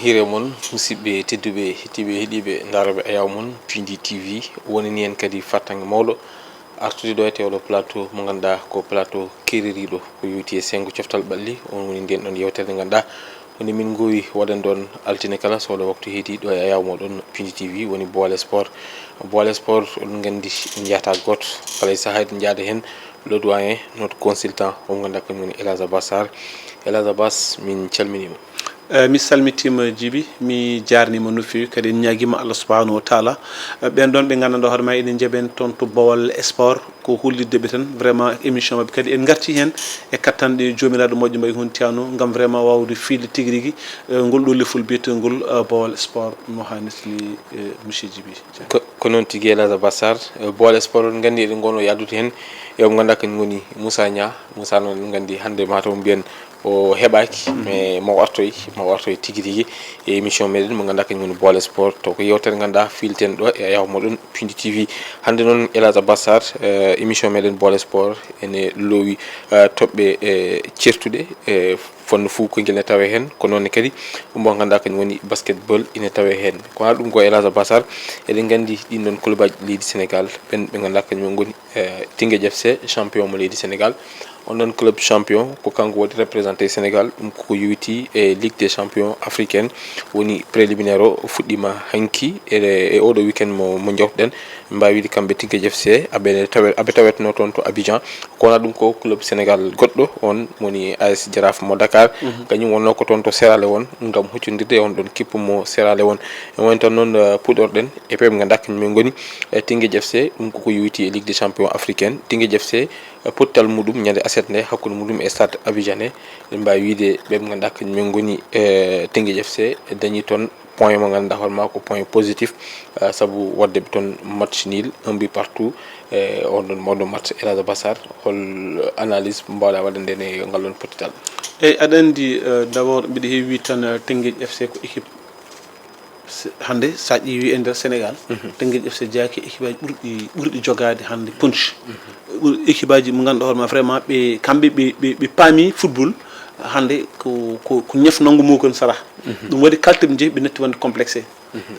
hire mon musidɓe tedduɓe hettiɓe heeɗiɓe daroɓe ayaw mon Pindi TV wonani en kadi fattangue mawɗo artude ɗo e tewɗo plateau mo ganduɗa ko plateau keririɗo ko yowiti e sengo coftal ɓalli on woni nden ɗon yewtere nde ganduɗa woni min gowi waɗan ɗon altine kala sohla waktu heedi ɗo e ayaw moɗon Pindi TV woni Boole Sport. Boole Sport oɗon gandi jeyata goto kala saaha eɗen jaada hen le doyen notre consultant omo ganduɗa kañum woni Elhadj Abass Sarr. Elhadj Abass min calminima. mi salmitima Djiby mi jarnima no fewi kadi en ñaguima Allah subahanahu wa taala ɓen ɗon ɓe gandanɗa hoore ma eɗen jaaɓen toon to Bawol Sport ko holliddeɓe tan vraiment émission mabɓe kadi en garti hen e kattanɗe jomiraɗo moƴƴo mbayi hon tiyano gam vraiment wawde fiide tigui rigui ngol ɗo lefol biyetengol Bawol Sport no hannirtini monsieur Djiby. ko noon tigui Elhadj Abass Sarr Bawol Sport on gandi eɗen gonno yaddude hen ewo ganduɗa kañum woni Moussa Nia Moussa noon en gandi hande mataw mbiyen o heɓaki mais mo artoy tigui rigui e émission meɗen mo ganduɗa kañum woni Boole Sport to ko yewtere ganduɗa filten ɗo e ayaw moɗon Pindi TV. hande noon Elhadj Abass Sarr émission meɗen Boole Sport ene lowi toɓɓe certuɗe fonno fou ko guel ne tawe hen ko noonne kadi mo ganduɗa kañum woni basketball ine tawe hen kono ɗum ko Elhadj Abass Sarr eɗen gandi ɗin ɗon club aji leydi Sénégal ɓen ɓe ganduɗa kañum goni Teungueth FC champion mo leydi Sénégal. on ɗon club champion ko kanko waɗi représenté Sénégal ɗum koko yowiti e Ligue des champions africaine woni préliminaire o fuɗɗima hanki e oɗo weekend mo jawtuɗen mbawi wiide kamɓe Teungueth FC aɓe tawetno toon to Abidjan kono ɗum ko club Sénégal goɗɗo on woni AS Jaraaf mo Dakar kañum wonno ko toon to Sierra Leone gam huccodirde on ɗon kippu mo Sierra Leone e woni tan noon puɗorɗen e ɓe ganduɗa kañumen goni Teungueth FC ɗum koko yowiti e Ligue des champions africaine. Teungueth FC pottal muɗum ñande aset nde hakkude muɗum e stade Abidjan ɓe mbawi wiide ɓe ganduɗa kañumen goni Teungueth FC dañi toon point mo ganduɗa hoorema ko point positif saabu waddeɓe toon match nul 1 but partout on ɗon mawɗo match. Elhadj Abass Sarr hol analyse mbawɗa waɗa nden e ngal ɗon pottital. eyyi aɗa andi d' abord mbiɗa heewi tan Teungueth FC ko équipe hande sa ƴeewi e nder Sénégal Teungueth FC jeeyaki équipe aji ɓurɗi jogade hande punch équipe aji mo ganduɗa hoorema vraiment ɓe kamɓe ɓe paami football hande ko ñefnango mukon sara ɗum waɗi kala toɓe jeeyi ɓe natti wonde complexé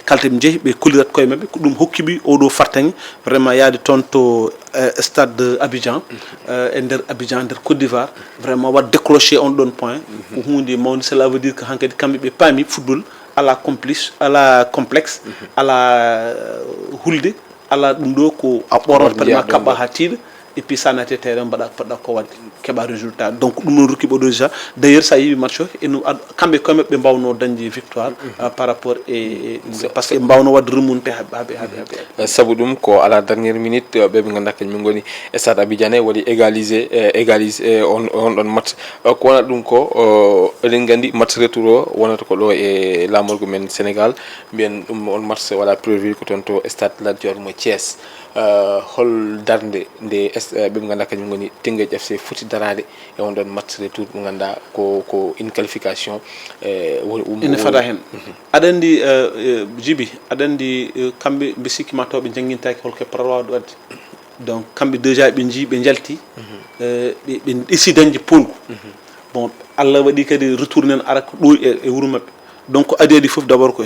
kala toɓe jeeyi ɓe kollirat koye mabɓe ko ɗum hokkiɓe oɗo fartaŋe vraiment yaade toon to stade de Abidjan e nder Abidjan nder Côte d'Ivoire vraiment wat décroché on ɗon point ko hunde mawde cela veut dire que hankkadi kamɓe ɓe paami football ala complexe ala hulde ala ɗum ɗo ko a ɓorot paɗma kaɓɓa ha tiiɗa et puis sa nati terrain mbaɗa poɗɗa ko wadde keeɓa résultat donc ɗum noon rokkiɓe ɗo déjà d' ailleurs sa yiiwi match o eno kamɓe koye maɓɓe mbawno dañde victoire par rapport e par ce que mbawno wadde remonté haaɓe saabu ɗum ko à la dernière minute ɓe ganduɗa kañumen goni e stade Abidjan waɗi égalise on ɗon match ko wona ɗum ko eɗen gandi match retour o wonata ko ɗo e lamorgo men Sénégal mbiyen ɗum on match voilà prévu ko toon to stade Lat Dior mo Thiès. hol darde nde ɓe ganduɗa kañum goni Teungueth FC foti darade e on ɗon match retour mo ganduɗa ko une qualification ene fada hen aɗa andi Djiby aɗa andi kamɓe mbe sikki mataw ɓe jangguintaki holko para wawde wadde donc kamɓe déjà ɓe jii ɓe jalti ɓe ɗessi dañde polgu bon Allah waɗi kadi retour nen ara ko ɗo e wuuro mabɓe donc adi adi foof d' abord ko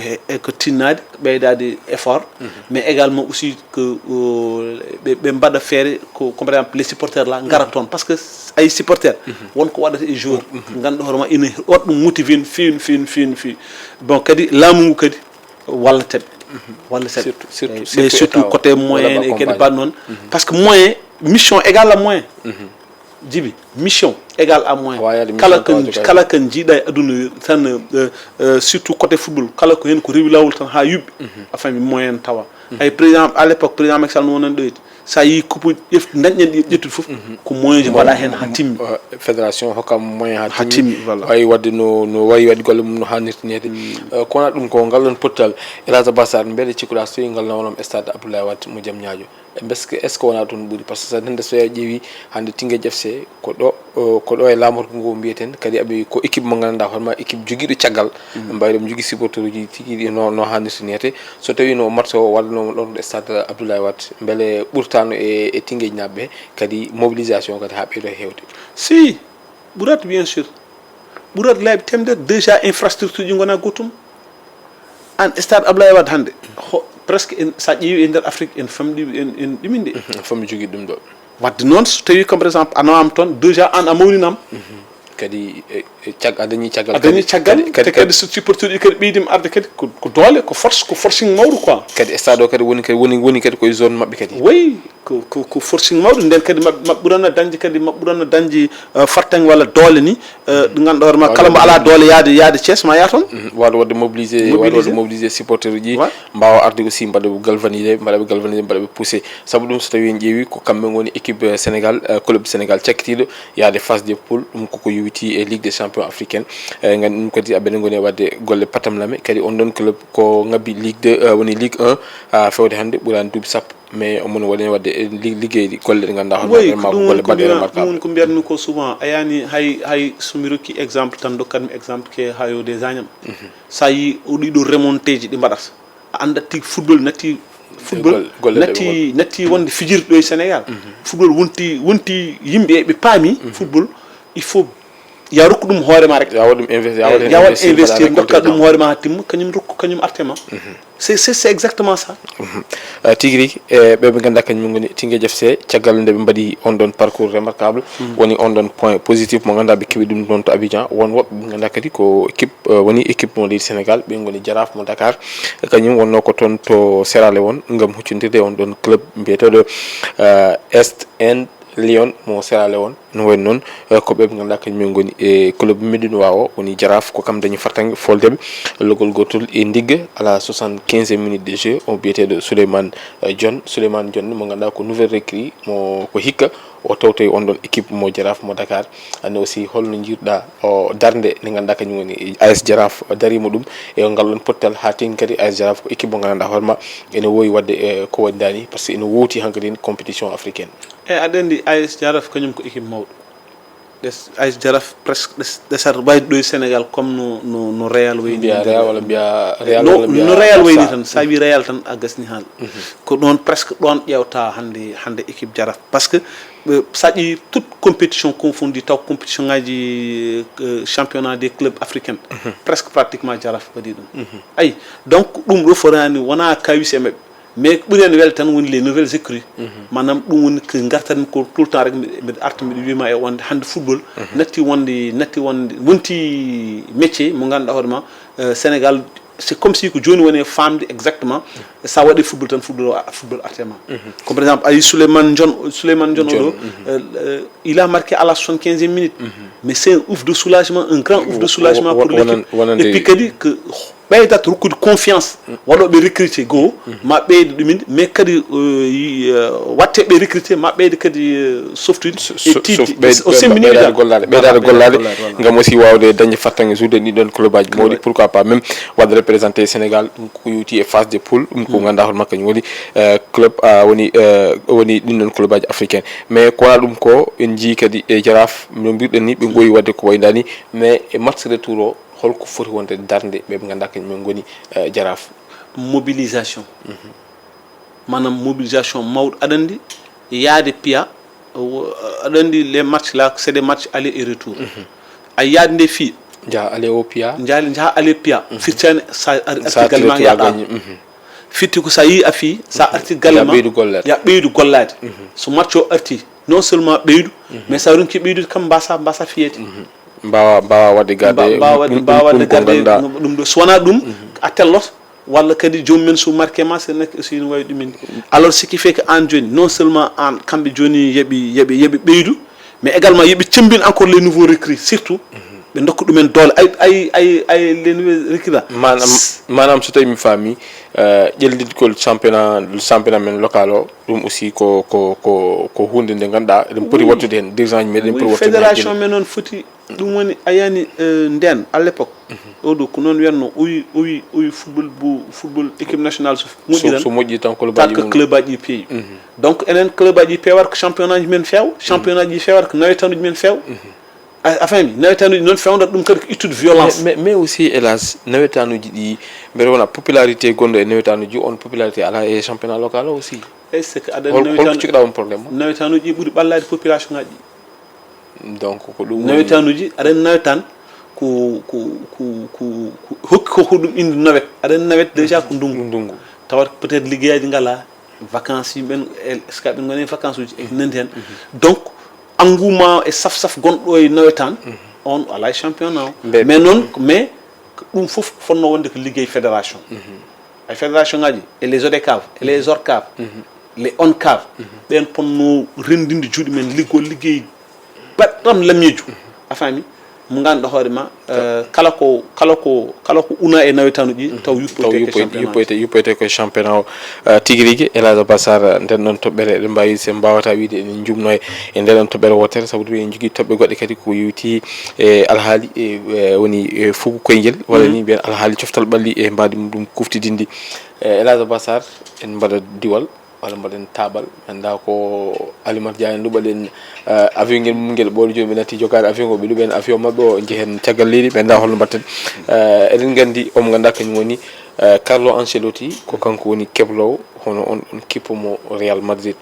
tinnade ɓeydade effort mais également aussi que ɓe mbaɗa feere ko par exemple les supporters là gara toon par ce que ay supporters wonko waɗata e joueur ganduɗa hoorema ina waɗa ɗum motivé no fewi bon kadi laamu ngu kadi wallateɓe surtout côté moyen e gueɗe mbaɗ noon par ce que moyen mission égale à moyen Djiby mission égale à moyen kala kan jiiɗa e aduna tan surtout côté football kala ko hen ko rewi lawol tan ha yuɓɓi a faami moyen tawa ay président à l'époque président Macky Sall no wonan ɗo sa yi coupe dañƴen ɗi ƴettude foof ko moyen ji mbaɗa hen ha timmi fédération hokkam moyen ha timmi voilà wawi wadde no wawi wadde golle mum no hannirtinede kono ɗum ko ngal ɗon pottal Elhadj Abass Sarr beele cikkuɗa so tawi ngal nawanom stade Abdoulaye Wade mo Diamniadio est ce que wona toon ɓuuri par ce que nde so ƴeewi hande Teungueth FC ko ɗo e lamorgo ngo mbiyeten kadi aɓe ko équipe mo ganduɗa hoorema équipe joguiɗo caggal mbawi ɗum jogui supporteur uji tigui no hannirtinete so tawi no match o waɗanoma ɗon stade Abdoulaye Wade beele ɓurtano e Teungueth naɓe kadi mobilisation kadi ha ɓeydo hewde. si ɓuurat bien sûr ɓuurat laabi temedere déjà infrastructure ji gona gotum an stade Abdoulaye Wade hande presque sa ƴeewi e nder Afrique en famɗi en ɗuminde fami jogui ɗum ɗo wadde noon so tawi comme par exemple a nawama toon déjà an a mawninama kadi a dañi caggal te kadi so supporteur ɗi kadi ɓeydima arde kadi ko doole ko forcing mawɗo quoi kadi stade o kadi woni kadi koye zone mabɓe kadi oui ko forcing mawɗo nden kadi mabɓe ɓuranno dañde fartaŋ walla doole ni ɗo ganduɗa hoorema kala mo ala doole yaade Thiès ma yaa toon waɗa wadde mobilisé supporteur uji mbawa arde aussi mbaɗaɓe galvanidé poussé saabu ɗum so tawi en ƴeewi ko kamɓe goni équipe Sénégal club Sénégal cakkitiɗo yaade phase des poules ɗum koko yowiti e ligue des champions africaine gandi ɗum kadi aɓene goni wadde golle patam lame kadi on ɗon club ko ngabbi ligue 2 woni ligue 1 ha fewde hande ɓuurani duuɓi sappo mais omon waɗani wadde liggeyɗi golle ɗe ganduɗa hoorema ko golle baɗɗe remarquable ɗum ko mbiyatmi ko souvent a yani hay somi rokki exemple tan dokkatmi exemple ke hayo des agnam sa yi ɗiɗo remonté ji ɗi mbaɗata a anda tigui football natti wonde fijirde ɗo e Sénégal football wonti yimɓe ɓe paami football il faut ya rokku ɗum hoorema rek ya waɗ investir dokka ɗum hoorema ha timma kañum artema c'est exactement ça tigui rigui ɓeɓe ganduɗa kañum goni Teungueth FC caggal nde ɓe mbaɗi on ɗon parcours remarquable woni on ɗon point positif mo ganduɗa ɓe keeɓi ɗum ɗon to Abidjan won woɓɓe ɓe ganduɗa kadi ko équipe woni équipe mo leydi Sénégal ɓe goni Jaraaf mo Dakar kañum wonno ko toon to Sierra Leone gam huccodirde on ɗon club mbiyeteɗo Est End Lyon mo Sierra Leone no wayno noon ko ɓe ganduɗa kañumen goni e club Médinois o woni Jaraaf ko kam dañi fartangue foldeɓe logol gotol e ndigga ala 75 minutes de jeu on biyeteɗo Souleymane Dione mo ganduɗa ko nouvelle recrue mo ko hikka o tawte on ɗon équipe mo Jaraaf mo Dakar anne aussi holno jiiruɗa o darde nde ganduɗa kañum woni AS Jaraaf darima ɗum e ngal ɗon pottal ha tengui kadi AS Jaraaf ko équipe mo ganduɗa hoorema ene wowi wadde ko waɗi dani par ce que ene wowti hankkadi compétition africaine aɗa andi AS Jaraaf kañum ko équipe mawɗo AS Jaraaf presque ɗesata wayde ɗo e Sénégal comme no Real wayni no Real wayni tan sa wi Real tan a gasni haala ko ɗon presque ɗon ƴewta hande équipe Jaraaf par ce que sa ƴeewi toute compétition confondue taw compétition ngaji championnat des clubs africains presque pratiquement Jaraaf waɗi ɗum ayi donc ɗum ɗo forani wona kawisi e mabɓe mais ɓuri en welde tan woni les nouvelles écrues manam ɗum woni ko gartanmi ko tout le temps rek mbiɗa arta mbiɗa wima e wonde hande football natti wonde wonti métier mo ganduɗa hoorema Sénégal c'est comme si ko joni woni famde exactement sa waɗi football tan football artema comme par exemple ayi Souleymane Dione oɗo il a marqué à la 75e minute mais c'est un ouf de soulagement un grand ouf de soulagement pour l'équipe et puis kadi que ɓeydat rokkude confiance waɗoɓe recruté goo ma ɓeyde ɗumin mais kadi watteɓe recruté ma ɓeyde kadi softude e tidde o sembiniɓe ɓeydade gollade gam aussi wawde dañde fartangue joude ɗi ɗon club aji mawɗi pourquoi pas même wadde représenté Sénégal ɗum ko yowti e phase de poule ɗum ko ganduɗa hoorema kañum woni club woni ɗin ɗon club aji africain mais ko wona ɗum ko en jii kadi e Jaraaf no mbirɗen ni ɓe goyi wadde ko waydani mais e match retour o holko foti wonde darde ɓe ganduɗa kañumen goni Jaraaf mobilisation manam mobilisation mawɗo aɗa andi yaade piya aɗa andi les matchs là c'est des matchs aller et retour ay yaade nde fii jaa aller au piya jaha aller piya firtani sa arti galma yaɗa fitti ko sa yi a fii sa arti galma ya ɓeydu gollade so match o arti non seulement ɓeydu mais sa ronki ɓeydude kam mbasa fiyede mbawa wadde garde ɗum ɗo so wona ɗum a tellot walla kadi jomumen so marqué ma c'est nek aussi no wawi ɗumen alors ce qui fait que an joni non seulement an kamɓe joni yeɓe ɓeydu mais également yeɓe cembina encore les nouveaux recrues surtout ɓe dokka ɗumen doole ay les nouveaux recrues là manam so tawi mi faami ƴellidgol championnat men local o ɗum aussi ko hunde nde ganduɗa eɗen poti wattude hen dirigeant ji meɗen poti wattude fédération men noon foti ɗum woni a yani nden à l'époque oɗo ko noon wiyatno oyi football équipe nationale so moƴƴi tan club aji peewi donc enen club aji pewata ko championnat ji men feew championnat ji fewata ko nawetanuji men feew a fami nawetanuji noon fewnata ɗum kadi ko ittude violence mais aussi hélas nawetanuji ɗi mbeɗa wona popularité gonɗo e nawetanuji on popularité ala e championnat local o aussi est ce que aɗa holko cikɗa on probléme o nawetanuji ɓuuri ɓallade population ngaji donc ko ɗum nawetanuji aɗa nawetan ko hokki ko ɗum inde nawet aɗa nawet déjà ko ndungu tawat peut-être liggéeyaji ngala vacances yimɓen est-ce que ɓe goni vacances uji e nandi hen donc engouement e saf gonɗo e nawetan on ala championnat o mais noon mais ɗum fof fonno wonde ko liggéey fédération ay fédération ngaji et les ODCAV et les ORCAV les ONCAV ɓen ponno rendinde juuɗe men liggéey baɗɗam lamyeju a faami mo ganduɗa hoore ma kala ko una e nawetanuji taw yuppoyte ko championnat o tigui rigui Elage Bassar nden ɗon toɓɓere eɗen mbawi sen mbawata wiide eɗen jumno e nden ɗon toɓɓere wotere sabu ɗum en jogui toɓɓe goɗɗe kadi ko yewti e alhaali woni fugu koyguel walla ni mbiyen alhaali coftal ɓalli e mbadi ɗum kuftidindi Elage Bassar en mbaɗa diwal walla mbaɗen taɓal anda ko Alimata Dia en ɗuɓalen avion ngel ɓooli joni ɓe natti jogade avion o ɓe ɗuɓen avion mabɓe o jehen caggal leydi ɓe anda holno mbatten eɗen gandi omo ganduɗa kañum woni Carlo Ancelotti ko kanko woni keblowo hono on kippo mo Real Madrid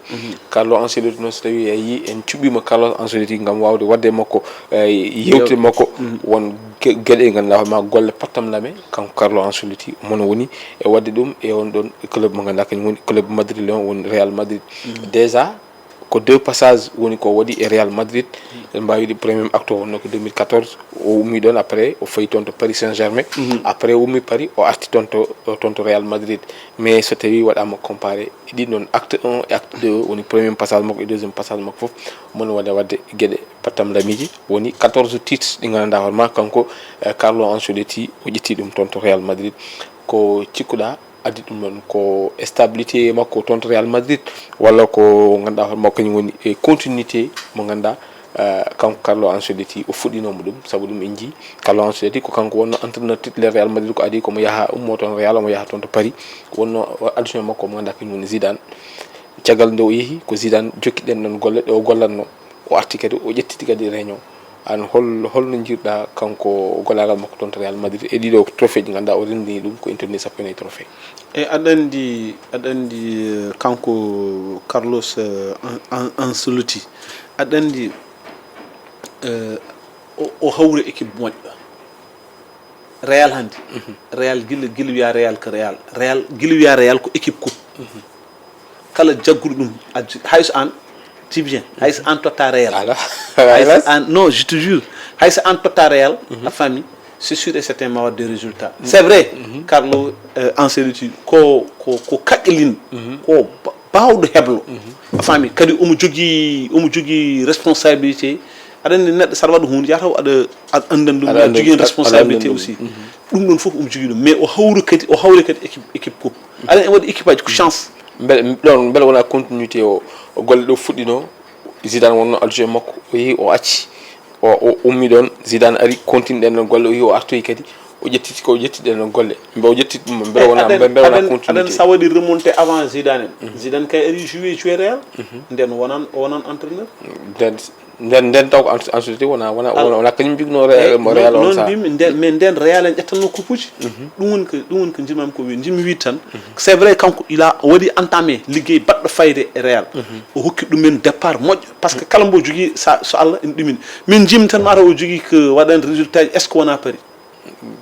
Carlo Ancelotti noon so tawi a yi en cuɓɓima Carlo Ancelotti gam wawde wadde makko yewtide makko won gueɗe ganduɗa hoorema golle pattam lame kanko Carlo Ancelotti mono woni e wadde ɗum e on ɗon club mo ganduɗa kañum woni club Madrid Lion woni Real Madrid déjà ko deux passages woni ko waɗi e Real Madrid en mbawi wiide premier acte o wonno ko 2014 o ummi ɗon après o fayi toon to Paris Saint-Germain après o ummi Paris o arti toon to Real Madrid mais so tawi waɗama comparé ɗin ɗon acte 1 et acte 2 woni premier passage makko e deuxième passage makko foof mono waɗa wadde gueɗe pattam lamiji woni 14 titres ɗi ganduɗa hoorema kanko Carlo Ancelotti o ƴetti ɗum toon to Real Madrid ko cikkuɗa addi ɗum ɗon ko stabilité makko toon to Real Madrid walla ko ganduɗa hoore makko kañum woni e continuité mo ganduɗa kanko Carlo Ancelotti o fuɗɗinomo ɗum saabu ɗum en jii Carlo Ancelotti ko kanko wonno entraîneur titulaire Real Madrid ko adi komo yaha ummo toon Real omo yaha toon to Paris wonno addition makko mo ganduɗa kañum woni Zidane caggal nde o yeehi ko Zidane jokkiɗen ɗon golle ɗe o gollatno o arti kadi o ƴettiti kadi réunion an holno jiiruɗa kanko gollagal makko toon to Real Madrid e ɗiɗo trophée ɗi ganduɗa o rendini ɗum ko interne sappo e trophée e aɗa andi kanko Carlos Ancelotti aɗa andi o hawri équipe moƴƴo Real hande Real guila wiya Real ko Real guila wiya Real ko équipe coupe kala jagguɗo ɗum hayso an tu bien hayso an totta Real non je te jure hayso an totta Real a famille c'est sûr et certain ma wadde des résultats c'est vrai Carlo Ancelotti ko kaƴƴelin ko bawɗo heblo a famille kadi omo jogui responsabilité aɗa andi neɗɗo saɗa waɗa hunde yataw aɗa andan ɗum aɗa jogui responsabilité aussi ɗum ɗon foof omo jogui ɗum mais o hawri kadi équipe coupe aɗa en waɗi équipe aji ko chance beele wona continuité o golle ɗo fuɗɗino Zidane wonno adjoint makko o yeehi o acci o ummi ɗon Zidane ari continue ɗen ɗon golle o yeehi o artoyi kadi o ƴettiti ko ƴettiɗen ɗon golle mbe o ƴetti ɗum beele wona continuité aɗen sa waɗi remonté avant Zidane en Zidane kay ari joué Real nden o wonan entraîneur nden taw ko Ancelotti wona kañum jigno Real on sa mais nden Real en ƴettanno coupuji ɗum woni ko jimami ko wi jimi wi tan c'est vrai kanko waɗi entamé liggéey baɗɗo fayde e Real o hokki ɗumen départ moƴƴo par ce que kala mbo jogui so Allah en ɗumini min jimi tan mata o jogui ko waɗani résultat ji est ce que wona Paris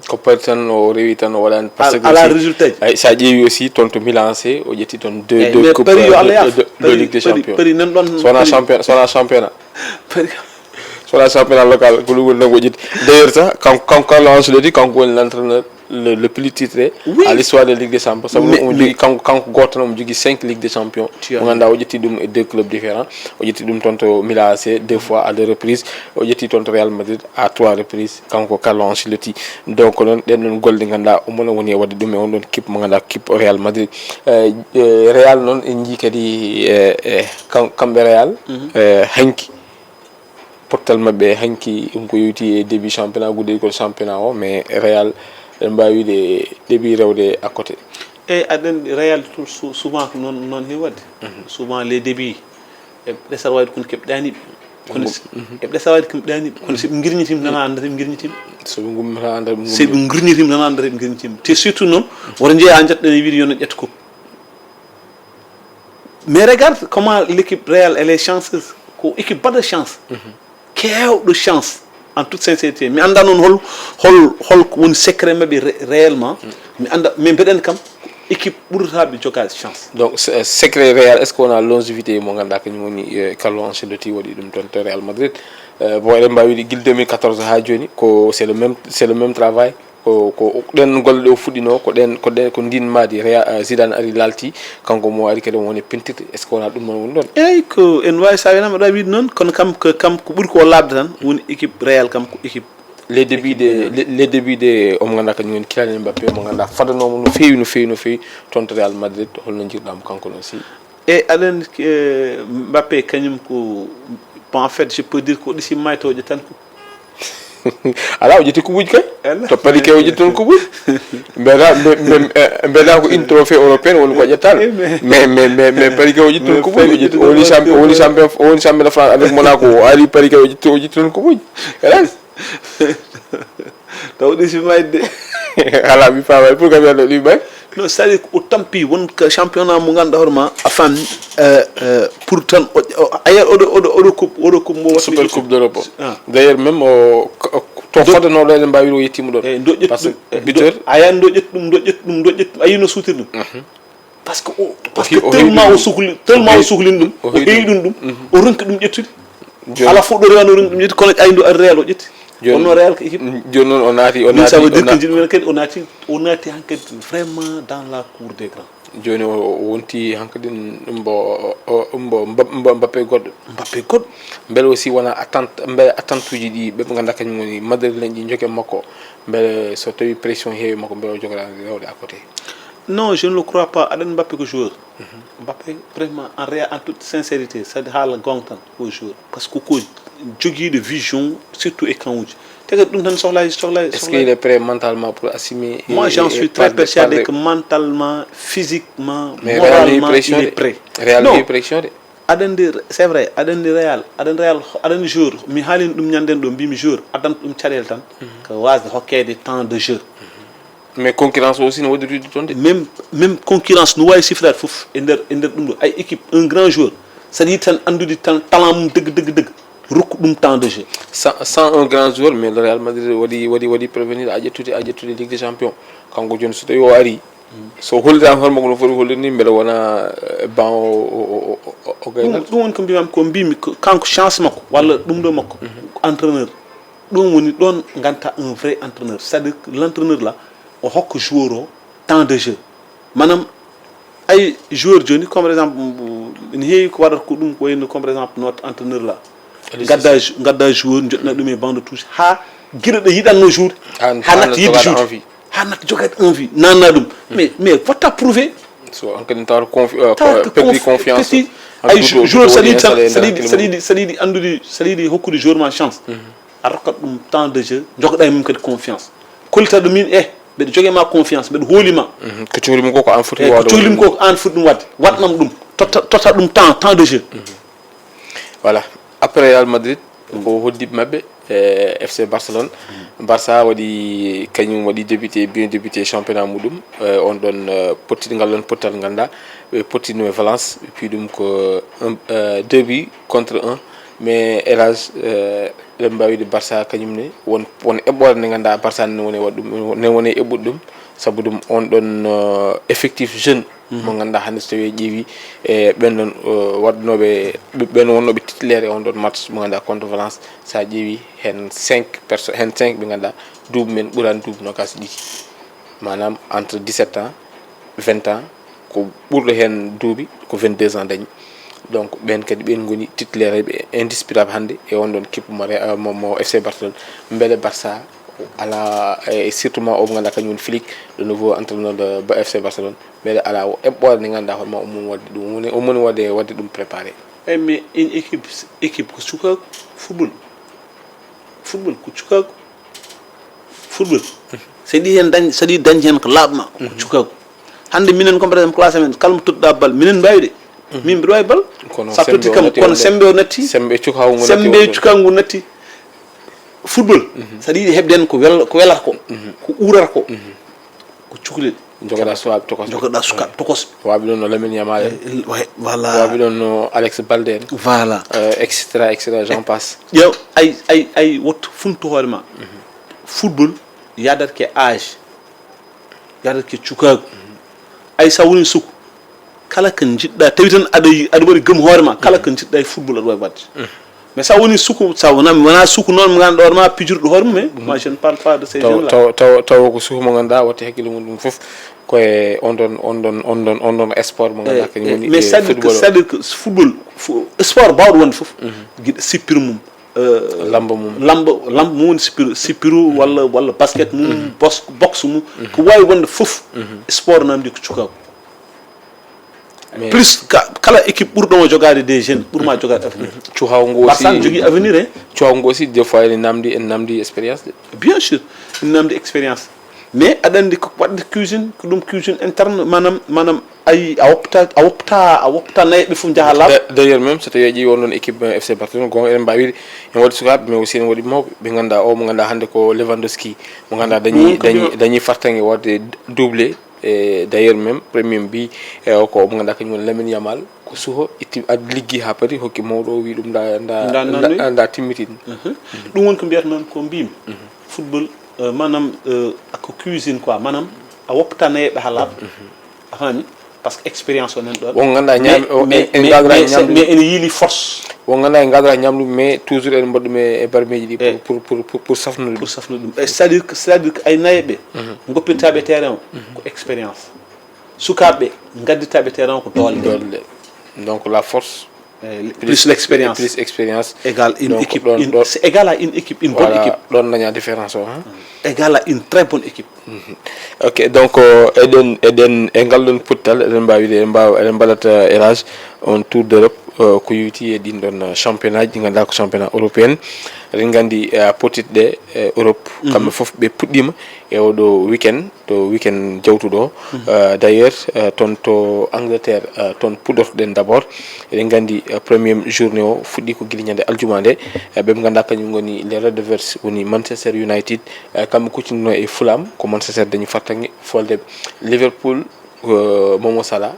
ko Paris tan o rewi tan o waɗani par ce que ala résultat ji sa ƴeewi aussi toon to Milan AC o ƴetti toon deux coupe de Ligue des Champions Paris nan ɗon sona championnat sona championnat local ko ɗum woni tan ko ƴetti d'ailleurs ça kanko Carlo Ancelotti kanko woni l'entraîneur le plus titré à l'histoire de Ligue des Champions sabu omo jogui kanko goto omo jogui 5 Ligue des Champions mo ganduɗa o ƴetti ɗum e deux clubs différents o ƴetti ɗum toon to Milan AC 2 fois à 2 reprises o ƴetti toon to Real Madrid à 3 reprises kanko Carlo Ancelotti donc noon ɗen ɗon golle ɗe ganduɗa omono woni e wadde ɗum e on ɗon kippe mo ganduɗa kippe Real Madrid Real noon en jii kadi kamɓe Real hanki portal mabɓe hanki ɗum ko yewti e début championnat guddegol championnat o mais Real en mbawi wiide début rewde à côté e aɗen Real souvent ko noon heewi wadde souvent les débuts eɓe saɗa wawde kono keɓɗaniɓe kono eɓe saɗa wawde keɓɗaniɓe kono soɓe guirnitima nana andata ɓe guirnitima soɓe guirnitima nana andata ɓe guirnitima te surtout noon woto jeeya jetɗen e wiide yo no ƴetta coupe mais regarde comment l'équipe Real elle est chanceuse ko équipe baɗa chance kewɗo chance en toute sincérité mi anda noon hol ko woni secret mabɓe réellement mi anda mais mbeɗen kam équipe ɓurataɓe jogade chance. Donc secret Real est ce qu'on a longévité mo ganduɗa kañum woni Carlo Ancelotti waɗi ɗum toon to Real Madrid bon eɗen mbawi wiide guila 2014 ha joni ko c'est le même travail ko ɗen golle ɗe o fuɗɗino ko ndin maadi Zidane ari lalti kanko mo ari kadi woni pentirde est ce qu'on a ɗum non woni ɗon eyyi ko en wawi sa winama aɗa wiide noon kono kam ko ɓuuri ko labde tan woni équipe Real kam ko équipe les débuts de omo ganduɗa kañum woni Kylian Mbappé mo ganduɗa fadanoma no fewi toon to Real Madrid holno jiiɗɗamo kanko noon si e aɗa Mbappé kañum ko bon en fait je peux dire ko ɗisi maytoje tan ko ala o ƴetti kuɓuji kay to paɗi ke o ƴetti toon kuɓuji mbeɗa ko une trophée européenne woni ko ƴettaɗo mais paɗi ke o ƴetti toon kuɓuji o woni champion de France avec Monaco o ari paɗi ke o ƴetti toon kuɓuji hélas taw ɗisi mayde ala mi faama pour que mi anda ɗum ɓay non c'est à dire o tampi won championnat mo ganduɗa hoorema a fammi pour tan aya oɗo coupe mo super coupe d'Europe d' ailleurs même to fodanoɗo eɗen mbawi o yettima ɗon eyyi doƴƴet par ce que buteur ayani doƴƴet ɗum ayi no suutir ɗum par ce que tellement o sohlin ɗum o heewi ɗum o ronki ɗum ƴettude ala fof ɗo rewano ronki ɗum ƴetti kono ay ndo ari Real o ƴetti onno Real ko équipe joni noon o naati ça veut dire que jiɗumen kadi o naati hankkadi vraiment dans la cour des grands joni o wonti hankkadi mbo Mbappé goɗɗo beele aussi wona attente uji ɗi ɓe ganduɗa kañum woni Madrid len ɗi jogue makko beele so tawi pression heewi makko beele o jogata rewde à côté non je ne le crois pas aɗan Mbappé ko joueur Mbappé vraiment en toute sincérité sadi haala gonga tan ko joueur par ce que ko joguiɗo vision surtout écran uji te kadi ɗum tan sohlay est ce qu'il est prêt mentalement pour assumer moi j'en suis très persuadé que mentalement physiquement moralement il est prêt réellement pression de aɗandi c'est vrai aɗandi Real aɗandi joueur mi haalino ɗum ñanden ɗo mbimi joueur addanta ɗum caɗele tan ko wasde hokkede temps de jeu mais concurrence aussi no waɗi rude toon de même concurrence no wawi sifrade foof e nder ɗum ɗo ay équipe un grand joueur saɗa yiɗi tan andude tan talent mum dëgg rokku ɗum temps de jeu sans un grand joueur mais le Real Madrid waɗi prévenir a ƴettude Ligue des Champions kanko joni so tawi o ari so hollitama hoore makko no foti hollirde ni beele wona ban o gaynata ɗum woni ko mbimami ko mbimi kanko chance makko walla ɗum ɗo makko entraîneur ɗum woni ɗon ganta un vrai entraîneur c'est à dire que l' entraîneur là o hokka joueur o temps de jeu manam ay joueur joni comme par exemple ne heewi ko waɗata ko ɗum ko wayno comme par exemple notre entraîneur là gadda joueur joɗɗina ɗum e banc de touche ha guila ɗo yiɗanno jour ha natta yidde jour ha natta jogade envie nanna ɗum mais watta prouvé so on kadi tawata perdre confiance ay joueur saɗa yiɗi andude saɗa yiɗi hokkude joueur ma chance a rokkat ɗum temps de jeu jogoɗa e mum kadi confiance kollita ɗum min mbeɗa joguema confiance mbeɗa hoolima ko cohlimi ko an foti ko cohlimi ko an foti ɗum wadde waɗnam ɗum totta ɗum temps de jeu voilà après Real Madrid ko hoddiɓe mabɓe FC Barcelone Barça waɗi kañum waɗi bien débuté championnat muɗum on ɗon pottiɗgal ɗon pottal ganduɗa ɓe pottino e Valence puis ɗum ko 2 buts contre 1 mais hélas eɗen mbawi wide Barça kañum ne won eɓɓore nde ganduɗa Barça ne woni waɗɗum ne woni eɓɓude ɗum saabu ɗum on ɗon effectif jeune mo ganduɗa hande so tawi ƴeewi e ɓen ɗon waɗnoɓe ɓen wonnoɓe titulaire on ɗon match mo ganduɗa contre Valence sa ƴeewi hen 5 ɓe ganduɗa duuɓi men ɓuurani duuɓi nogas ɗiɗi manam entre 17 ans 20 ans ko ɓurɗo hen duuɓi ko 22 ans dañi donc ɓen kadi ɓen goni titulaire ɓe indisputable hande e on ɗon kippe mo FC Barcelone beele Barça ala et surtout ma o ganduɗa kañum woni Flick le nouveau entraîneur de FC Barcelone beele ala eɓɓore nde ganduɗa hoorema omum wadde ɗum omoni wadde ɗum préparé eyyi mais une équipe ko cukako football ko cukako football saɗi dañi hen ko laaɓma ko cukako hande minen comme par exemple classe men kala mo tottuɗa bal minen mbawi de min mbiɗa wawi bal sa totti kam kono sembe o natti sembe cukagu ngu natti football saɗa yiiɗi hebde hen ko welata ko ko urata ko ko cukalel jogoɗa suwaɓe tokos jogoɗa sukaɓe tokosɓe waɓe ɗon no Lamine Yamal voilà waɓe ɗon no Alex Balde voilà etc j'en passe ƴeew ay wotto funto hoore ma football yadat ke âge yadat ke cukagu ay sa woni suku kala ko jiɗɗa tawi tan aɗa waɗi gëm hoore ma kala ko jiɗɗa e football aɗa wawi wadde mais sa woni suku sa wona suku noon mo ganduɗa hoore ma pijurɗo hoore mum moi je ne parle pas de ces jeunes là taw ko suku mo ganduɗa watte hakkille mum ɗum foof koye on ɗon sport mo ganduɗa kañum woni mais c'est-à-dire que football sport bawɗo wonde foof guiɗo sippir mum lamba mum mum woni sippiru walla basket mum boxe mum ko wawi wonde foof sport namdi ko cukagu plus kala équipe ɓurɗomo jogade des jeunes ɓurma jogade avenir cuhaw ngo aussi Barça jogui avenir he cuhaw ngo aussi des fois en namdi expérience de bien sûr en namdi expérience mais aɗa andi ko wadde cuisine ko ɗum cuisine interne manam ay a woppta nayeɓe fof jaaha laaɓa d'ailleurs même so tawi a ƴeewi on ɗon équipe FC Barcelone gonga eɗen mbawi en waɗi sukaɓe mais aussi en waɗi mawɓe ɓe ganduɗa o mo ganduɗa hande ko Lewandowski mo ganduɗa dañi fartangue wadde doublé et d'ailleurs même premier mbi ko mo ganduɗa kañum woni Lamine Yamal ko suho itti ad liggi ha pari hokki mawɗo o wi ɗum da timmitini ɗum woni ko mbiyata noon ko mbimi football manam ko cuisine quoi manam a woppata nayeɓe ha laaɓa a faami par ce que expérience o nan ɗon won ganduɗa mais ene yiili force won ganduɗa en gadora ñamdu mais toujours eɗen mbaɗɗum e barmeji ɗi pour safnude ɗum c'est-à-dire que ay nayeɓe goppirtaɓe terrain o ko expérience sukaɓeɓe gadditaɓe terrain o ko doole donc la force plus l'expérience égale une équipe c'est égal à une équipe une bonne équipe ɗon daña différence o égal à une très bonne équipe ok donc eɗen e ngal ɗon puttal eɗen mbawi eɗen mbaɗata élage on tour d'Europe ko yowiti e ɗin ɗon championnat ji ɗi ganduɗa ko championnat européenne eɗen gandi potitɗe Europe kamɓe foof ɓe puɗɗima e oɗo weekend jawtuɗo d'ailleurs toon to Angleterre toon puɗɗortoɗen d' abord eɗen gandi premier journée o fuɗɗi ko guila ñande aljuma nde ɓeɓe ganduɗa kañum goni les Red Devils woni Manchester United kamɓe kuccinino e Fulham ko Manchester dañi fartangue folde Liverpool Momo Salah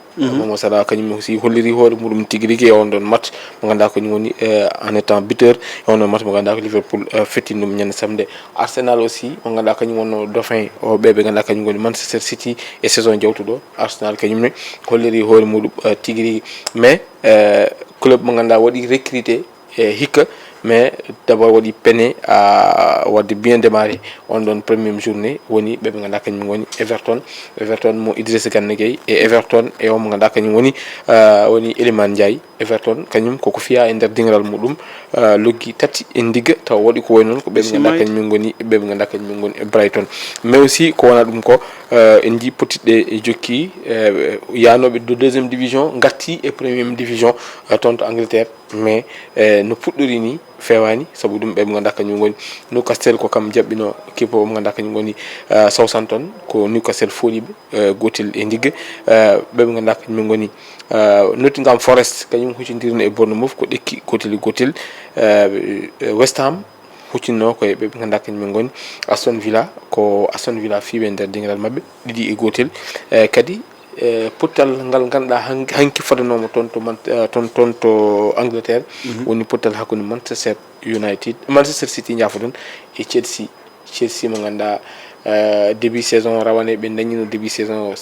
kañum aussi holliri hoore muɗum tigui rigui e on ɗon match mo ganduɗa kañum woni en étant buteur e on ɗon match mo ganduɗa ko Liverpool fettini ɗum ñande samedi Arsenal aussi mo ganduɗa kañum wonno dauphin o ɓeɓe ganduɗa kañum woni Manchester City e saison jawtuɗo Arsenal kañumne holliri hoore muɗum tigui rigui mais club mo ganduɗa waɗi recruté hikka mais d'abord waɗi peine à wadde bien démarré on ɗon première journée woni ɓeɓe ganduɗa kañum woni Everton mo Idrissa Gana Gueye e Everton e o mo ganduɗa kañum woni Iliman Ndiaye Everton kañum koko fiya e nder dingiral muɗum loggi tati e ndigga taw waɗi ko wayno noon ko ɓeɓe ganduɗa kañum goni ɓeɓe ganduɗa kañum goni Brighton mais aussi ko wona ɗum ko en jii pottiɗɗe e jokki yanoɓe de deuxième division garti e première division toon to Angleterre mais no puɗɗori ni fewani saabu ɗum ɓe ganduɗa kañum goni Newcastle ko kam jaɓɓino kipo mo ganduɗa kañum goni Southampton ko Newcastle foliɓe gotel e ndigga ɓeɓe ganduɗa kañum goni Nottingham Forest kañum huccidirno e Bournemouth ko ɗekki gotel West Ham huccinno koye ɓeɓe ganduɗa kañum goni Aston Villa fiɓe nder dingiral mabɓe ɗiɗi e gotel kadi pottal ngal ganduɗa hanki fodanoma toon to Angleterre woni pottal hakkude Manchester City jaafoɗon e Chelsea mo ganduɗa début saison rawane ɓe dañino début saison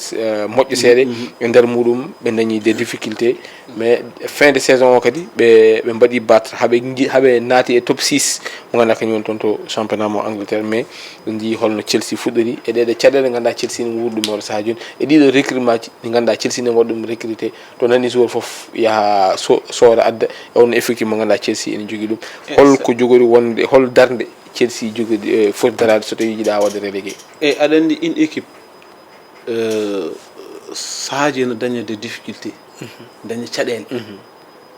moƴƴo seeɗa e nder muɗum ɓe dañi des difficultés mais fin de saison o kadi ɓe mbaɗi battre haɓe naati e top 6 mo ganduɗa kañum woni toon to championnat mo Angleterre mais ɓe jii holno Chelsea fuɗɗori e ɗeɗe caɗele ganduɗa Chelsea ne wuuri ɗum oɗo saaha joni e ɗiɗo recrutement ji ɗi ganduɗa Chelsea ne waɗi ɗum recruté to nani joueur foof yaaha soora adda e on effectif mo ganduɗa Chelsea ene jogui ɗum holko jogori wonde hol darde Chelsea jogui foti darade so tawi jiiɗa wadde relégué e aɗa andi une équipe saahaji ene daña des difficultés daña caɗele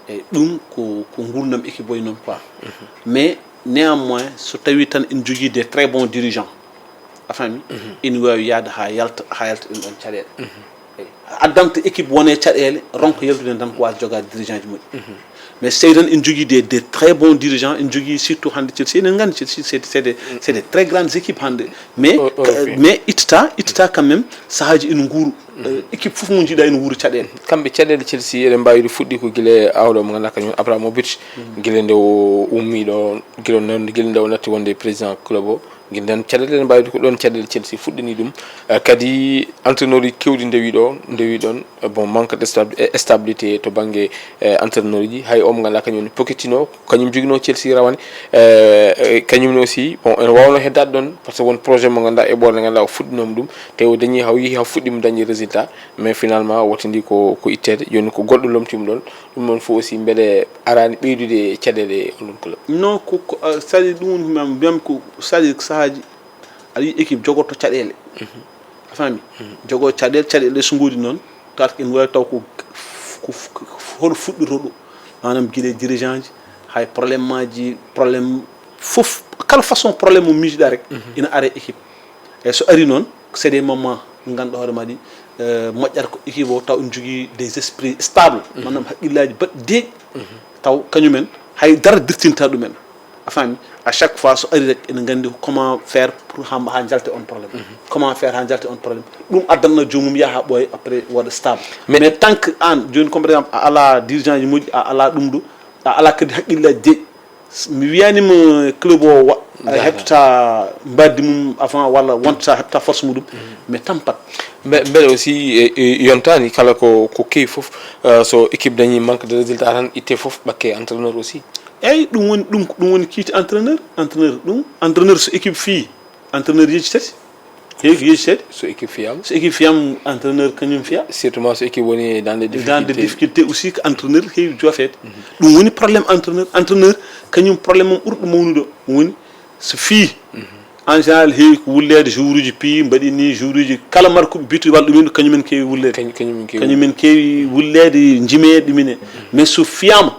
eyyi ɗum ko gurdam équipe way noon quoi mais néanmoins so tawi tan en jogui des très bons dirigeants a faami ina wawi yaade ha yalta ɗum ɗon caɗele eyyi addanta équipe wone caɗele ronko yaltude tan ko wawi jogade dirigeant ji moƴƴi mais c'est en jogui des très bons dirigeants en jogui surtout hande Chelsea en gandi Chelsea c'est des très grandes équipes hande mais ittata quand même sahaji ina nguuru équipe fof mo jiiɗa ina wuuro caɗele kamɓe caɗele Chelsea eɗen mbawi fuɗɗi ko guila awɗo mo ganduɗa kañum Abramovich guila nde o ummi ɗo guila nde o natti wonde président club o guila nden caɗele eɗen mbawi ko ɗon caɗele Chelsea fuɗɗini ɗum kadi entraîneur uji kewɗi ndewi ɗon bon manque de stabilité to banggue entraîneur uji hay o mo ganduɗa kañum woni Pochettino kañum joguino Chelsea rawane kañumne aussi bon ene wawno heddade ɗon par ce que won projet mo ganduɗa eɓɓore nde ganduɗa o fuɗɗinoma ɗum te o dañi haw yeehi haw fuɗɗima dañi résultat mais finalement wotindi ko ittede joni ko goɗɗo lomtima ɗon ɗum noon fof aussi beele arani ɓeydude caɗele onon club non ko c'est-à-dire ɗum woni mbiyam ko c'est-à-dire sahaji aɗa yi équipe jogoto caɗele a faami jogo caɗele so ngoodi noon tawata en wawi taw ko hono fuɗɗito ɗo manam guiɗe dirigeant ji hay probléme fof kala façon probléme mo miijiɗa rek ina are équipe e so ari noon c'est des moments ganduɗa hoore maɗi moƴƴata ko équipe o taw ene jogui des esprits stable manam haqqillaji baɗɗi deeƴi taw kañumen hay dara dirtinta ɗumen a faami à chaque fois so ari rek ene gandi comment faire pour ha jalte on probléme comment faire ha jalte on probléme ɗum addanno jomum yaha ɓooya après waɗa stable mais tant que an joni comme par exemple a ala dirigeant ji moƴƴi a ala ɗum ɗo a ala kadi haqqillaji deeƴi mi wiyanima club o heɓta mbaddi mum avant walla wonta heɓta force muɗum mais tampat beele aussi yontani kala ko kewi foof so équipe dañi manque de résultat tan itte foof ɓakke entraîneur aussi eyyi ɗum woni kiiti entraîneur entraîneur so équipe fi entraîneur yeeji tati heewi yeeji tati so équipe fiyama entraîneur kañum fiya surtout so équipe woni dans des difficultés aussi ko entraîneur heewi joofede ɗum woni probléme entraîneur kañum probléme mum ɓurɗo mawnude o woni so fii en général heewi ko wullede jour uji pi mbaɗi ni jour uji kala markuɓe bitu walla ɗumen kañumen keewi wullede kañumen keewi wullede jimede ɗumine mais so fiyama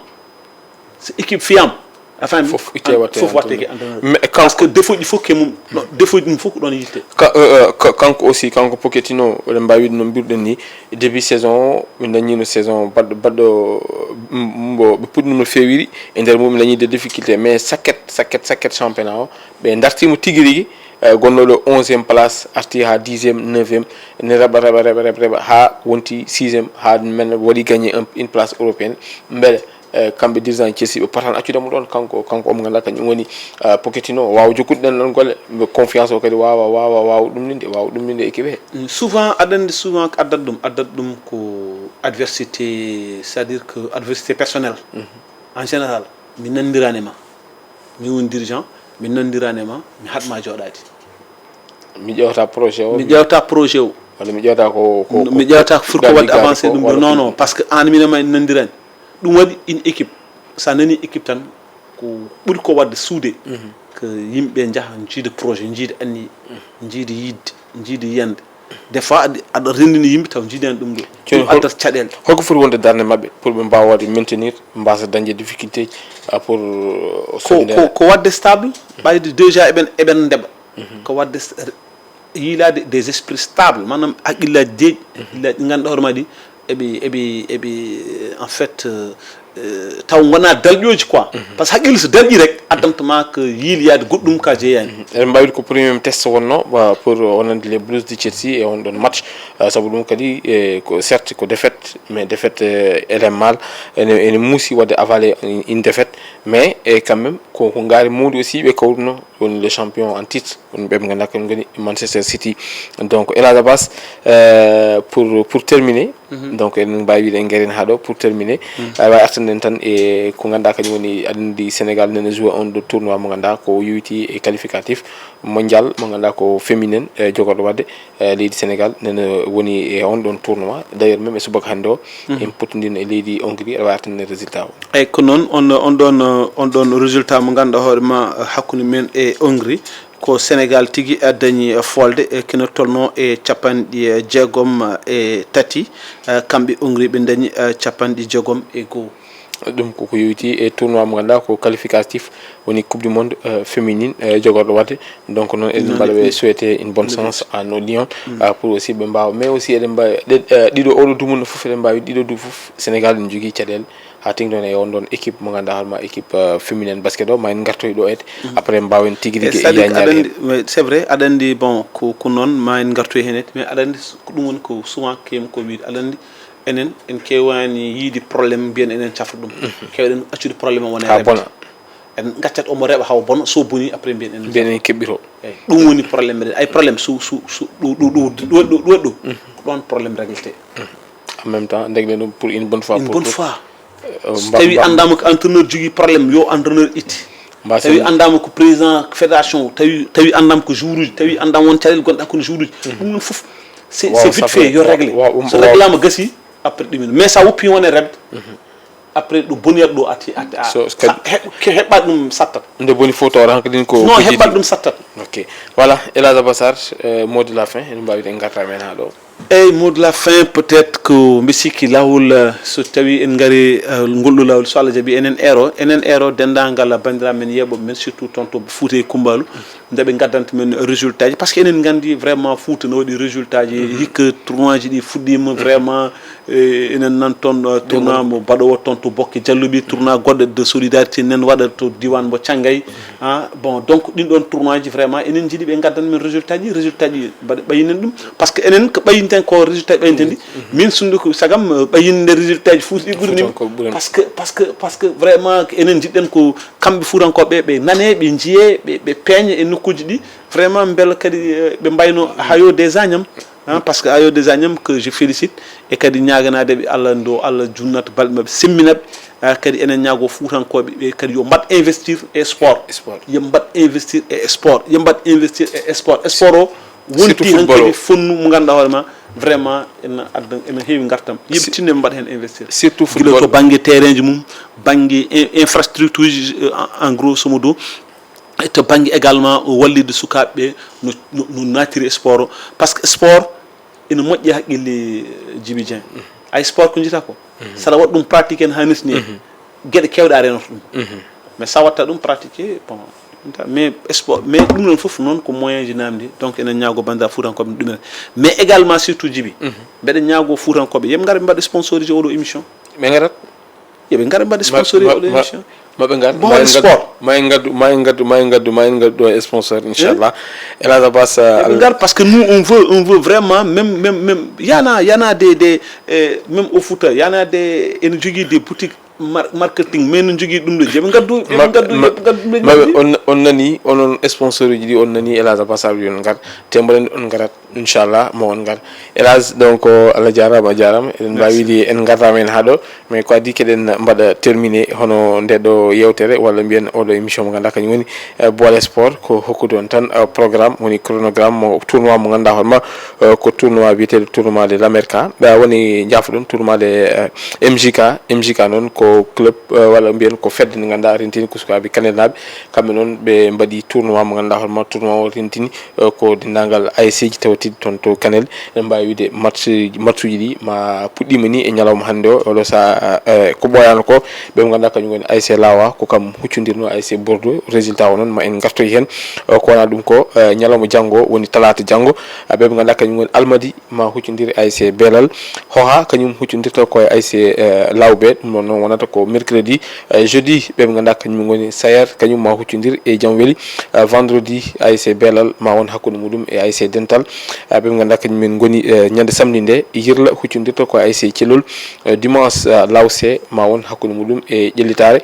so équipe fiyama a faami fof watte ke entraîneur parce que défaut ji fof ke mum défaut ji mum fof ko ɗon yitte kanko aussi kanko Pochettino eɗen mbawi wiide no mbiruɗen ni début saison min dañino saison baɗɗo mbo ɓe puɗɗinum no fewiri e nder mum dañi des difficultés mais sakket championnat o ɓe dartimo tigui rigui gonnoɗo 11e place arti ha 10e 9e ne reɓa ha wonti 6e ha men waɗi gagné une place européenne beele kamɓe dirigeant Chelsea ɓe patan accudemo ɗon kanko omo ganduɗa kañum woni Pochettino wawa jokkude ɗen ɗon golle confiance o kadi wawa ɗumninde équipe he souvent aɗa souvent ko addata ɗum ko adversité c'est à dire que adversité personnelle en général mi nandiranema mi woni dirigeant mi nandiranema mi haɗma joɗade mi ƴewta projet o walla mi ƴewta ko mi ƴewta pour ko wadde avancé ɗum ɗo non parce que an minema en nandirani ɗum waɗi une équipe sa nani équipe tan ko ɓuri ko wadde suude que yimɓe jaaha jiida projet jiida anni jiida yidde jiida yiyande des fois aɗa rendini yimɓe taw jiidani ɗum ɗo ɗum addata caɗele holko foti wonde darde mabɓe pour ɓe mbawa wadde maintenir mbasa dañde difficulté pour ko wadde stable ɓayde déjà eɓen ndeɓa ko wadde yiilade des esprits stable manam haqqillaji deeƴi haqqillaji ɗi ganduɗa hoore ma ɗi eɓe en fait taw gona dalƴoji quoi par ce que haqqille so dalƴi rek addantama ko yiiliyade goɗɗum ka jeeyani eɗen mbawi ko premier test wonno pour wonande les Blues de Chelsea e on ɗon match saabu ɗum kadi ko certes ko défaite mais défaite ele mal ene muusi wadde avalé une défaite mais quand même ko gaari mawdi aussi ɓe kawruno woni les champions en titre woni ɓe ganduɗa ko goni Manchester City donc Elhadj Abbas pour terminer donc eɗen mbawi wiide en guerin ha ɗo pour terminer aɗa wawi artanden tan e ko ganduɗa kañum woni aɗa andi Sénégal nene joué on ɗo tournoi mo ganduɗa ko yowiti e qualificatif mondial mo ganduɗa ko féminin jogorɗo wadde leydi Sénégal nene woni e on ɗon tournoi d' ailleurs même e subaka hande o en potodino e leydi Hongrie aɗa wawi artande résultat o eyyi ko noon on ɗon résultat mo ganduɗa hoorema hakkude men e Hongrie ko Sénégal tigui dañi folde kino tolno e capanɗe jeegom e tati kamɓe Hongrie ɓe dañi capanɗe jeegom e goho ɗum koko yowiti e tournoi mo ganduɗa ko qualificatif woni coupe du monde féminine jogorɗo wadde donc noon eɗen mbaɗa ɓe souhaiter une bonne chance à nos lions pour aussi ɓe mbawa mais aussi eɗen mbawi ɗiɗo oɗo dumunno foof eɗen mbawi ɗiɗo du foof Sénégal ɗum jogui caɗele ha tingɗon e on ɗon équipe mo ganduɗa hoorema équipe féminine basket o ma en gartoy ɗo ede après mbawen tigui rigui yañade c'est vrai aɗa andi bon ko noon ma en gartoy hen mais aɗa andi ko ɗum woni ko souvent kemi ko wiide aɗa andi enen en kewani yiide probléme mbiyen enen cafta ɗum kewɗen accude probléme o wona ha bona en gaccat omo reeɓa haw bono so boni après mbiyen en keɓɓito eyyi ɗum woni probléme meɗen ay probléme ɗo ko ɗon probléme réglé en même temps deglen ɗum pour une bonne fois une bonne fois so tawi andama ko entraîneur jogui probléme yo entraîneur itti tawi andama ko président fédération tawi andama ko jour uji tawi andama won caɗele gonɗa kono jour uji ɗum ɗon foof c'est vite fait yo réglé so réglama gassi après ɗumen mais sa woppi won e redde après ɗo boniyat ɗo atti heɓɓat ɗum sattat nde boni fof tawata hankkadin ko non heɓɓat ɗum sattat ok voilà Elhadj Abassar mot de la fin en mbawi en garta men ha ɗo eyyi mot de la fin peut être ko mbi sikki lawol so tawi en gaari ngolɗo lawol so Allah jaaɓi enen ero dendagal bandiraɓe men yeɓoɓe men surtout toon to Fouta e Kumbalu ndeɓe gaddanta men résultat ji par ce que enen gandi vraiment Fouta no waɗi résultat ji hikka tournoi ji ɗi fuɗɗima vraiment enen nan toon tournoi mo baɗowo toon to Bokke Dialluɓi tournoi goɗɗo de solidarité nen waɗa to diwan mo Thiangay bon donc ɗin ɗon tournoi ji vraiment enen jiiɗi ɓe gaddan men résultat ji mbaɗa ɓayinen ɗum par ce que enen ko ɓayinten ko résultat ɓayinten ɗi min sundu ko sagam ɓayinde résultat ji Fouta ɗi ɓuurnima parce que vraiment enen jiɗɗen ko kamɓe Foutankoɓe ɓe nane ɓe jiiye ɓe peeña e nokkuji ɗi vraiment beela kadi ɓe mbayno hayo des agnam parce que hayo des agnam que je félicite e kadi ñaganadeɓe Allah ndo Allah junnata balɗe mabɓe semminaɓe kadi enen ñaago Foutankoɓe ɓe kadi yo mbat investir e sport yo mbat investir e sport sport o wonti han kadi fonnu mo ganduɗa hoorema vraiment ene heewi gartam yimɓe tinno ɓe mbaɗa hen investir surtout football to banggue terrain ji mum banggue infrastructure ji en grosso modo to banggue également wallide sukaɓeɓe no natiri sport o par ce que sport ene moƴƴi haqqille Djiby Dieng ay sport ko jiita ko saɗa waɗa ɗum pratiqué en hannirta ni gueɗe kewɗe a renata ɗum mais sa watta ɗum pratiqué bon mais sport mais ɗum ɗon foof noon ko moyen ji namdi donc enen ñaago bandira Foutankoɓe ɗumen mais également surtout Djiby mbeɗen ñaago Foutankoɓe yoɓe ngar ɓe mbaɗa sponsorisé oɗo émission ɓe garat yoɓe ngar ɓe mbaɗa sponsorisé oɗo émission maɓe gar sport ma en gaddu e sponsor inchallah Elhadj Abassar ngar parce que nous on veut vraiment même yana des même au Fouta yana des ene jogui des boutiques marketing mais no jogui ɗum ɗo jeeɓe gaddu on nani onon sponsor uji ɗi on nani Elhadj Abassar yon gar temboɗen on garat inchallah mo on gar Elhadj donc Allah jarama a jarama eɗen mbawi wiide en gartama hen ha ɗo mais ko adi keɗen mbaɗa terminé hono ndeɗo yewtere walla mbiyen oɗo émission mo ganduɗa kañum woni Boole Sport ko hokkude on tan programme woni chronogramme mo tournoi mo ganduɗa hoorema ko tournoi biyeteɗo tournoi de l'América woni jafoɗon tournoi de MJK noon ko club walla mbiyen ko fedde nde ganduɗa rentini ko sukaɓe Kanel naɓe kamɓe noon ɓe mbaɗi tournoi mo ganduɗa hoorema tournoi o rentini ko dendagal ASC ji tawatiɗi toon to Kanel en mbawi wiide match uji ɗi ma puɗɗima ni e ñalawma hannde o oɗo saaha ko ɓoyano ko ɓe mo ganduɗa kañum woni ASC Lawa ko kam huccodirno ASC Bordeaux résultat o noon ma en gartoy hen ko wona ɗum ko ñalawma janggo woni talata janggo ɓe mo ganduɗa kañum woni Almadi ma huccodir ASC Belal Hoha kañum huccodirta koye ASC Lawɓe ɗum ɗon noon wonata ko mercredi jeudi ɓe mo ganduɗa kañum woni Sayer kañum ma huccodir e Jamweli vendredi ASC Belal ma won hakkude muɗum e ASC Dental ɓe mo ganduɗa kañum men goni ñande samedi nde yirla huccodirta ko ASC Thielol dimanche Lawse ma won hakkude muɗum e ƴellitare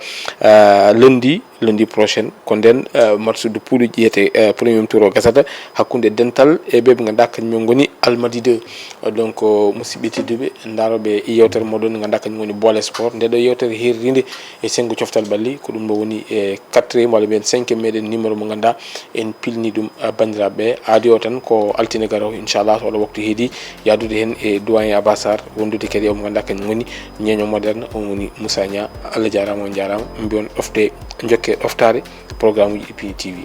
lundi prochaine ko nden match de poule ƴiyete premier tour o gasata hakkude Dental e ɓe ganduɗa kañum goni Almadi 2 donc musidɓe tedduɓe daroɓe yewtere moɗon nde ganduɗa kañum woni Boole Sport nde ɗo yewtere herride e sengo coftal balli ko ɗum ɗo woni e 4e walla mbiyen 5e meɗen numéro mo ganduɗa en pilni ɗum bandiraɓeɓe aadi o tan ko altine garowo inchallah so oɗo waktu heedi yadude hen e doyen Abassar wondude kadi omo ganduɗa kañum woni ñeño moderne on woni Moussa Nia Allah jarama on jarama mbiyon ɗofte jokke ɗoftare programme uji EPI TV